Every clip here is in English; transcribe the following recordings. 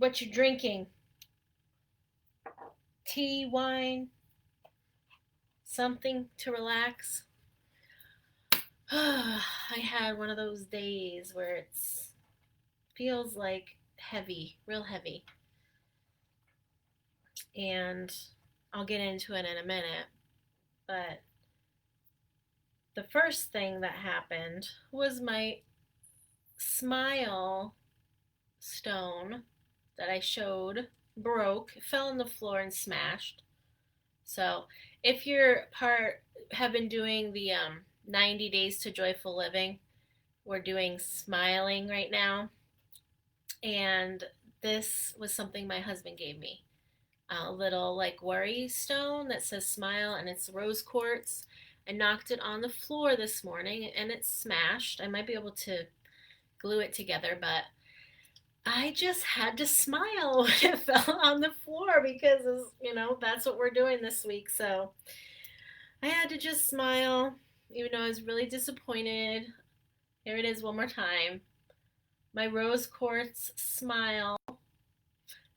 what you're drinking. Tea, wine, something to relax. I had one of those days where it's feels like heavy, real heavy. And I'll get into it in a minute, but the first thing that happened was my smile stone that I showed broke, fell on the floor and smashed. So, if you're part have been doing the 90 days to joyful living, we're doing smiling right now, and this was something my husband gave me. A little like worry stone that says smile, and it's rose quartz. I knocked it on the floor this morning and it smashed. I might be able to glue it together, but I just had to smile when it fell on the floor because, that's what we're doing this week. So I had to just smile, even though I was really disappointed. Here it is one more time. My rose quartz smile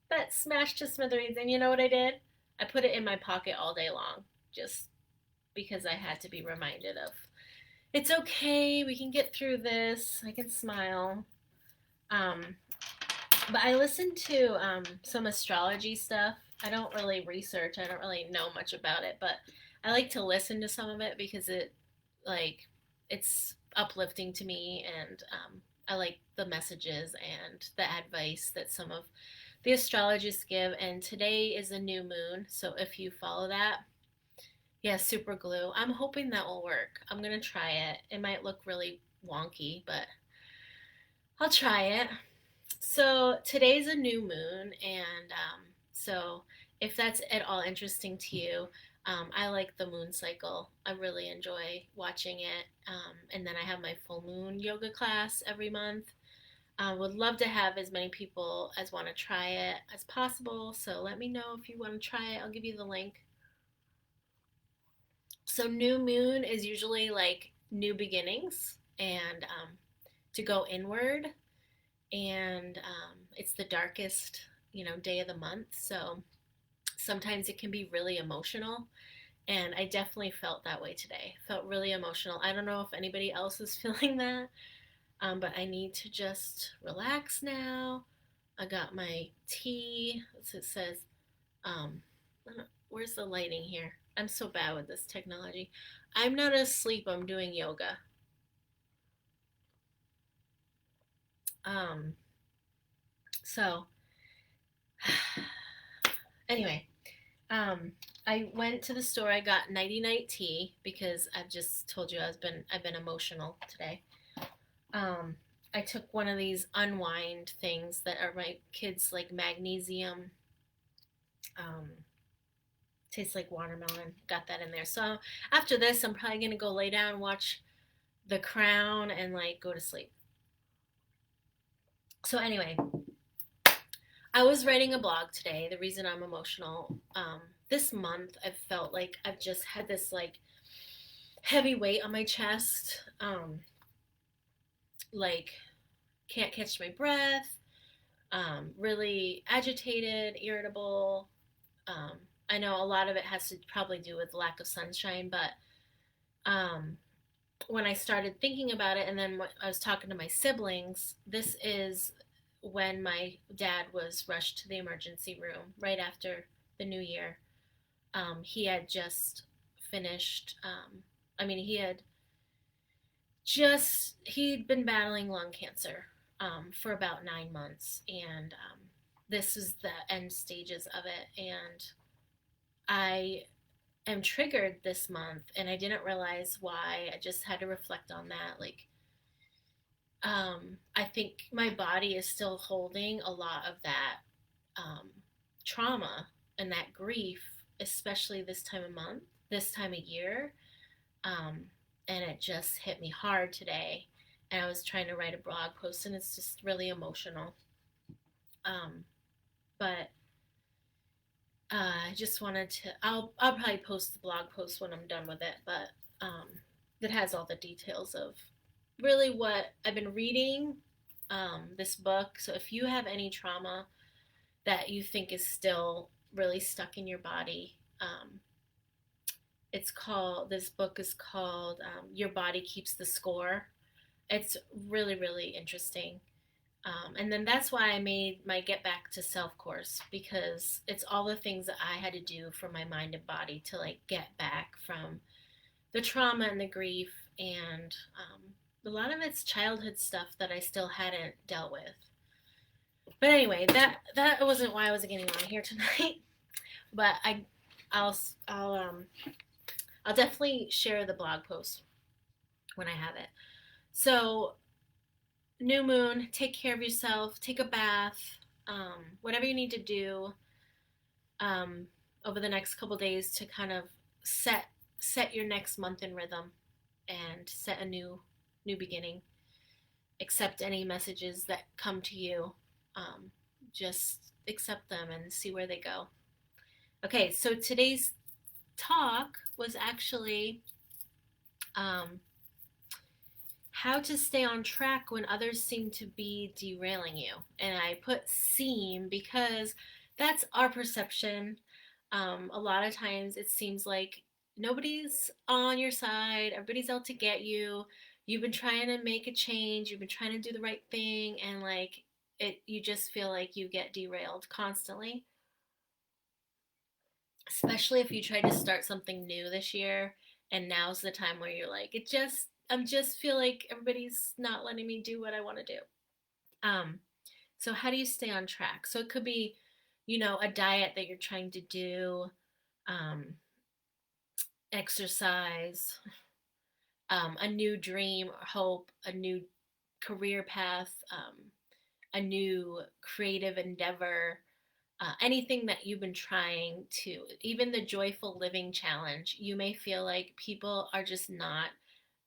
that smashed to smithereens. And you know what I did? I put it in my pocket all day long just because I had to be reminded of it's okay, we can get through this, I can smile. Um, but I listened to some astrology stuff. I don't really research, I don't really know much about it, but I like to listen to some of it because like, it's uplifting to me, and I like the messages and the advice that some of the astrologists give. And today is a new moon, so if you follow that, yeah, super glue. I'm hoping that will work. I'm gonna try it. It might look really wonky, but I'll try it. So today's a new moon, and so if that's at all interesting to you, I like the moon cycle. I really enjoy watching it. And then I have my full moon yoga class every month. Would love to have as many people as want to try it as possible. So let me know if you want to try it. I'll give you the link. So new moon is usually like new beginnings, and to go inward, and it's the darkest day of the month, so sometimes it can be really emotional, and I definitely felt that way today. Felt really emotional. I don't know if anybody else is feeling that, but I need to just relax now. I got my tea. It says, um, where's the lighting here? I'm so bad with this technology. I'm not asleep, I'm doing yoga. um, so anyway, um, I went to the store. I got nighty night tea because I've just told you I've been emotional today. Um, I took one of these unwind things that are my kids like magnesium. Um, Tastes like watermelon. Got that in there. So after this, I'm probably gonna go lay down, watch The Crown, and like go to sleep. So anyway, I was writing a blog today. The reason I'm emotional, this month I've felt like I've just had this like heavy weight on my chest, like can't catch my breath, really agitated, irritable. Um, I know a lot of it has to probably do with lack of sunshine, but um, when I started thinking about it, and then when I was talking to my siblings, this is when my dad was rushed to the emergency room right after the new year. He had just finished, he had he'd been battling lung cancer for about 9 months, and this is the end stages of it. And I am triggered this month, and I didn't realize why. I just had to reflect on that. Like, I think my body is still holding a lot of that um, trauma and that grief, especially this time of month, this time of year. Um, and it just hit me hard today. And I was trying to write a blog post, and it's just really emotional. Um, but I just wanted to. I'll probably post the blog post when I'm done with it, but it has all the details of really what I've been reading. This book. So if you have any trauma, that you think is still really stuck in your body. This book is called Your Body Keeps the Score. It's really, really interesting. And then that's why I made my Get Back to Self course, because it's all the things that I had to do for my mind and body to like get back from the trauma and the grief. And a lot of it's childhood stuff that I still hadn't dealt with. But anyway, that wasn't why I was getting on here tonight. But I'll I'll um I'll definitely share the blog post when I have it. So new moon, take care of yourself, take a bath, whatever you need to do um, over the next couple days to kind of set your next month in rhythm and set a new beginning. Accept any messages that come to you. Just accept them and see where they go. Okay, so today's talk was actually um, how to stay on track when others seem to be derailing you. And I put seem because that's our perception. A lot of times it seems like nobody's on your side, everybody's out to get you. You've been trying to make a change, you've been trying to do the right thing, and like you just feel like you get derailed constantly. Especially if you try to start something new this year and now's the time where you're like, I'm just feel like everybody's not letting me do what I want to do. Um, so how do you stay on track? So it could be, a diet that you're trying to do, um, exercise, a new dream or hope, a new career path, a new creative endeavor, anything that you've been trying to, even the joyful living challenge, you may feel like people are just not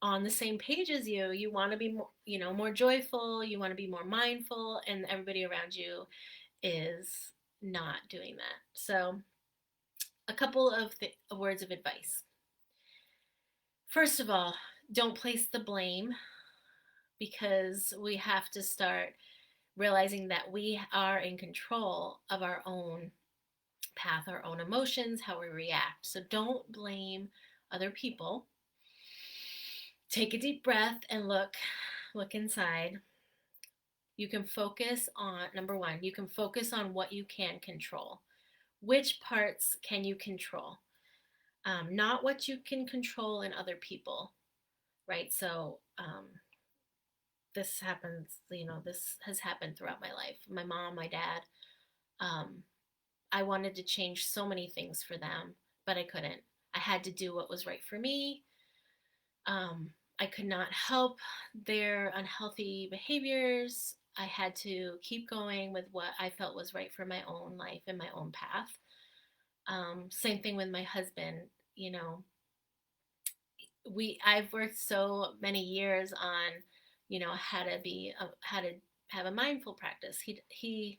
on the same page as you. You want to be more, more joyful, you want to be more mindful, and everybody around you is not doing that. So, a couple of words of advice. First of all, don't place the blame, because we have to start realizing that we are in control of our own path, our own emotions, how we react. So don't blame other people. Take a deep breath and look inside. You can focus on number 1, you can focus on what you can control. Which parts can you control? Not what you can control in other people, right? So this happens, this has happened throughout my life. My mom, my dad, I wanted to change so many things for them, but I couldn't. I had to do what was right for me. I could not help their unhealthy behaviors. I had to keep going with what I felt was right for my own life and my own path. Same thing with my husband. I've worked so many years on, how to have a mindful practice. He's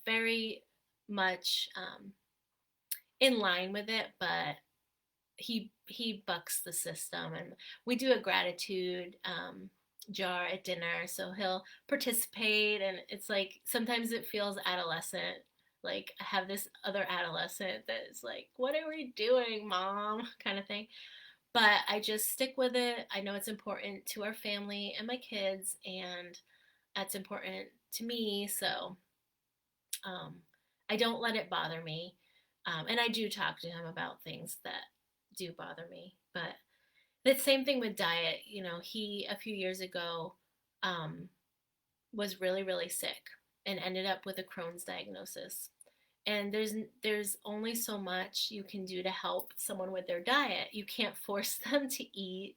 very much in line with it, but he bucks the system. And we do a gratitude jar at dinner, so he'll participate, and it's like sometimes it feels adolescent. Like I have this other adolescent that is like, "What are we doing, mom?" kind of thing. But I just stick with it. I know it's important to our family and my kids, and that's important to me. So um, I don't let it bother me. And I do talk to him about things that do bother me. But the same thing with diet. He, a few years ago, um, was really, really sick and ended up with a Crohn's diagnosis. And there's only so much you can do to help someone with their diet. You can't force them to eat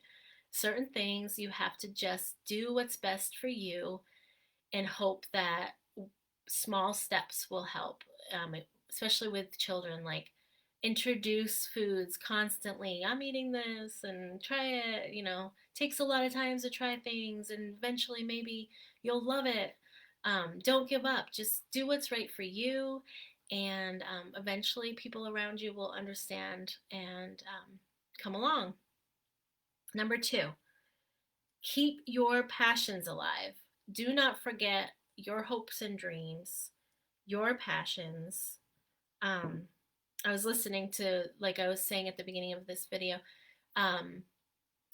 certain things. You have to just do what's best for you and hope that small steps will help, especially with children. Like introduce foods constantly. I'm eating this and try it. Takes a lot of times to try things, and eventually maybe you'll love it. Don't give up. Just do what's right for you, and eventually people around you will understand and come along. Number 2, keep your passions alive. Do not forget your hopes and dreams. your passions. I was listening to, like I was saying at the beginning of this video, um,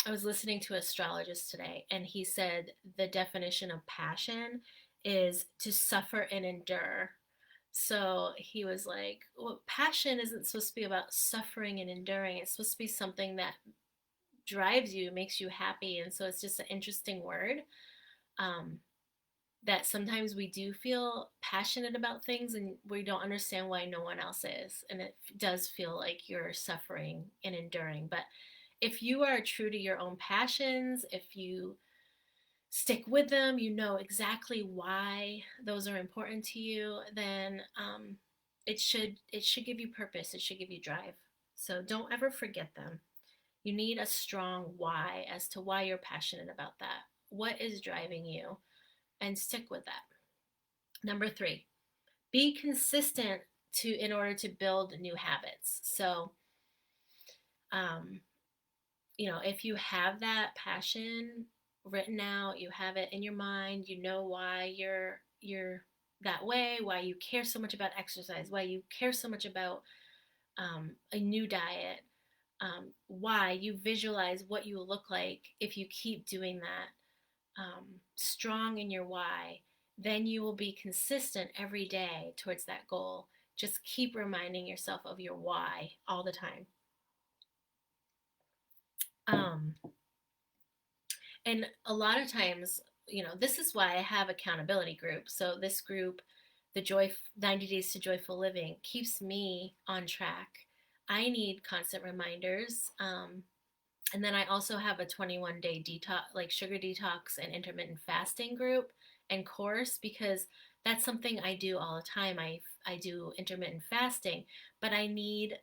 I was listening to an astrologist today, and he said the definition of passion is to suffer and endure. So he was like, well, passion isn't supposed to be about suffering and enduring. It's supposed to be something that drives you, makes you happy. And so it's just an interesting word. Um, that sometimes we do feel passionate about things and we don't understand why no one else is. And it does feel like you're suffering and enduring. But if you are true to your own passions, if you stick with them, you know exactly why those are important to you, then it should give you purpose. It should give you drive. So don't ever forget them. You need a strong why as to why you're passionate about that. What is driving you? And stick with that. Number 3, be consistent in order to build new habits. So, um, if you have that passion written out, you have it in your mind, you know why you're that way, why you care so much about exercise, why you care so much about a new diet, why you visualize what you look like if you keep doing that, strong in your why, then you will be consistent every day towards that goal. Just keep reminding yourself of your why all the time. Um, and a lot of times, this is why I have accountability groups. So this group, the 90 Days to Joyful Living, keeps me on track. I need constant reminders. And then I also have a 21-day detox, like sugar detox and intermittent fasting group and course, because that's something I do all the time. I do intermittent fasting, but I need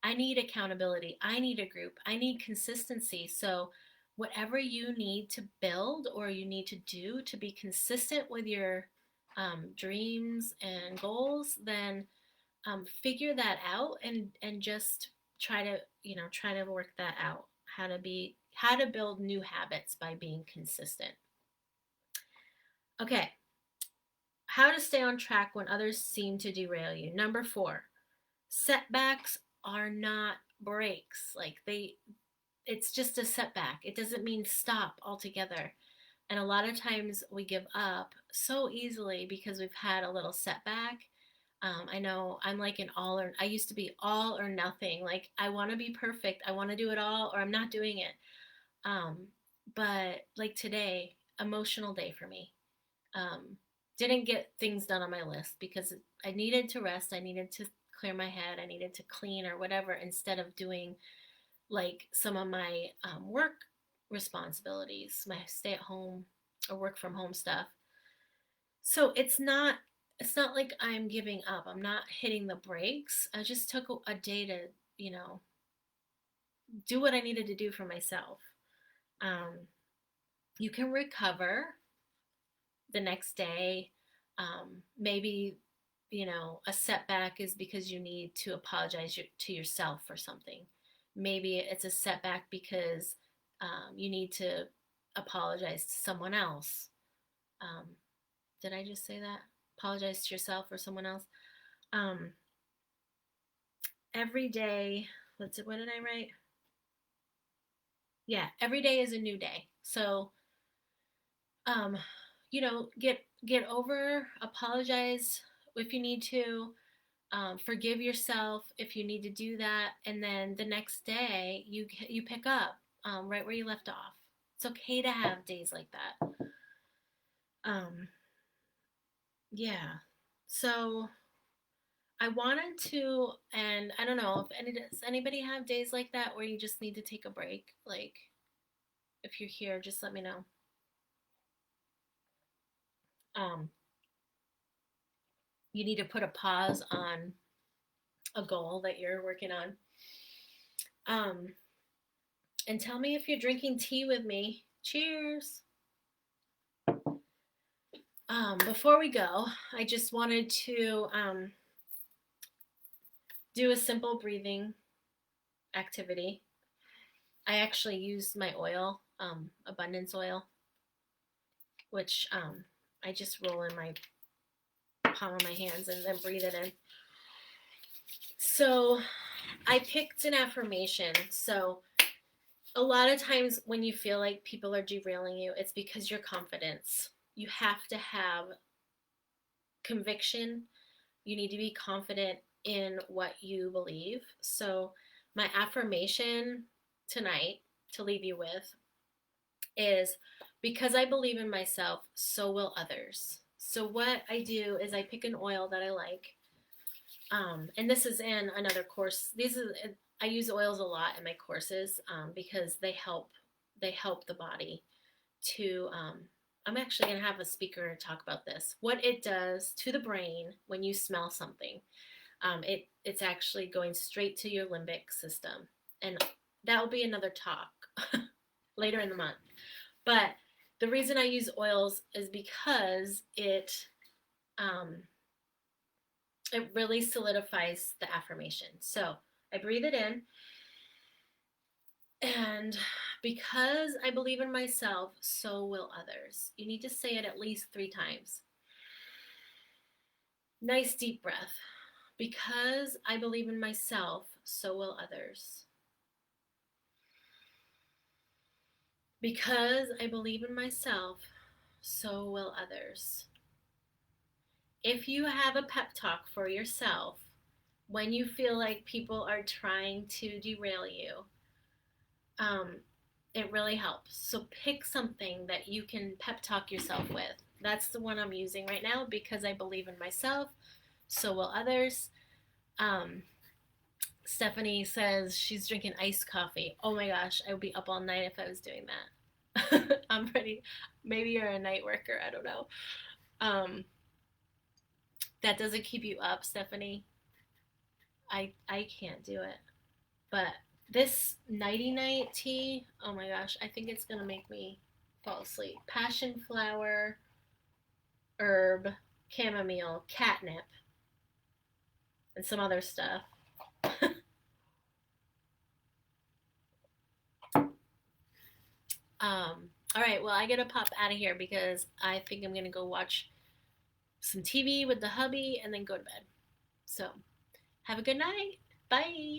accountability. I need a group. I need consistency. So whatever you need to build or you need to do to be consistent with your dreams and goals, then figure that out and just try to work that out. How to build new habits by being consistent. Okay, how to stay on track when others seem to derail you. Number 4, setbacks are not breaks. It's just a setback. It doesn't mean stop altogether. And a lot of times we give up so easily because we've had a little setback. I know I'm like I used to be all or nothing. Like, I want to be perfect. I want to do it all or I'm not doing it. But like today, emotional day for me. Didn't get things done on my list because I needed to rest. I needed to clear my head. I needed to clean or whatever instead of doing like some of my work responsibilities, my stay at home or work from home stuff. So it's not like I'm giving up. I'm not hitting the brakes. I just took a day to, do what I needed to do for myself. Um, you can recover the next day. Maybe, a setback is because you need to apologize to yourself for something. Maybe it's a setback because you need to apologize to someone else. Um, did I just say that? Apologize to yourself or someone else. Um, every day, what did I write? Yeah, every day is a new day. So, um, get over, apologize if you need to, forgive yourself if you need to do that, and then the next day you pick up right where you left off. It's okay to have days like that. Um, yeah. So I wanted to, and I don't know if does anybody have days like that where you just need to take a break? Like, if you're here, just let me know. Um, you need to put a pause on a goal that you're working on. Um, and tell me if you're drinking tea with me. Cheers. Before we go, I just wanted to do a simple breathing activity. I actually used my oil, abundance oil, which I just roll in my palm of my hands and then breathe it in. So I picked an affirmation. So a lot of times when you feel like people are derailing you, it's because your confidence. You have to have conviction. You need to be confident in what you believe. So my affirmation tonight to leave you with is, because I believe in myself, so will others. So what I do is I pick an oil that I like. And this is in another course. I use oils a lot in my courses because they help the body to. I'm actually going to have a speaker talk about this. What it does to the brain when you smell something. It's actually going straight to your limbic system, and that will be another talk later in the month. But the reason I use oils is because it really solidifies the affirmation. So I breathe it in, and because I believe in myself, so will others. You need to say it at least 3 times. Nice deep breath. Because I believe in myself, so will others. Because I believe in myself, so will others. If you have a pep talk for yourself when you feel like people are trying to derail you, it really helps. So pick something that you can pep talk yourself with. That's the one I'm using right now. Because I believe in myself, so will others. Stephanie says she's drinking iced coffee. Oh my gosh, I would be up all night if I was doing that. I'm ready. Maybe you're a night worker. I don't know. That doesn't keep you up, Stephanie. I can't do it. But this nighty night tea, oh my gosh, I think it's gonna make me fall asleep. Passion flower, herb, chamomile, catnip, and some other stuff. All right, well, I gotta pop out of here because I think I'm gonna go watch some TV with the hubby and then go to bed. So, have a good night. Bye.